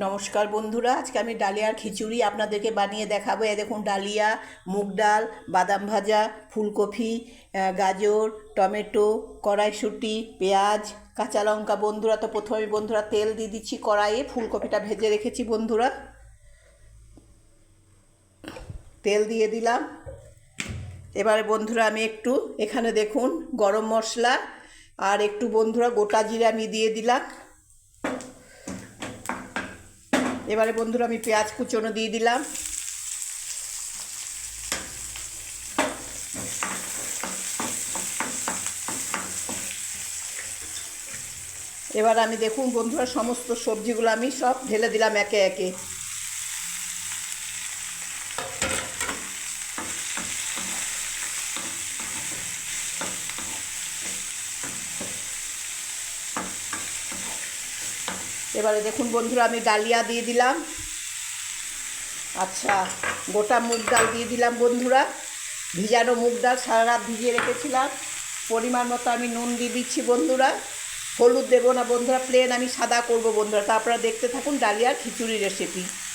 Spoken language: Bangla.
নমস্কার বন্ধুরা, আজকে আমি ডালিয়ার খিচুড়ি আপনাদেরকে বানিয়ে দেখাবো। এই দেখুন, ডালিয়া, মুগ ডাল, বাদাম ভাজা, ফুলকপি, গাজর, টমেটো, কড়াইশুঁটি, পেঁয়াজ, কাঁচা লঙ্কা। বন্ধুরা, তো প্রথমে বন্ধুরা তেল দিয়ে দিচ্ছি কড়াইয়ে। ফুলকপিটা ভেজে রেখেছি বন্ধুরা, তেল দিয়ে দিলাম। এবারে বন্ধুরা আমি একটু এখানে দেখুন গরম মশলা আর একটু বন্ধুরা গোটা জিরে আমি দিয়ে দিলাম। এবারে বন্ধুরা আমি পেঁয়াজ কুচনো দিয়ে দিলাম। এবার আমি দেখুন বন্ধুরা সমস্ত সবজিগুলো আমি সব ঢেলে দিলাম একে একে। এবারে দেখুন বন্ধুরা আমি ডালিয়া দিয়ে দিলাম। আচ্ছা, গোটা মুগ ডাল দিয়ে দিলাম বন্ধুরা, ভিজানো মুগ ডাল সারা রাত ভিজিয়ে রেখেছিলাম। পরিমাণ মতো আমি নুন দিয়ে দিচ্ছি বন্ধুরা। হলুদ দেবো না বন্ধুরা, প্লেন আমি সাদা করব বন্ধুরা। তা আপনারা দেখতে থাকুন ডালিয়ার খিচুড়ি রেসিপি।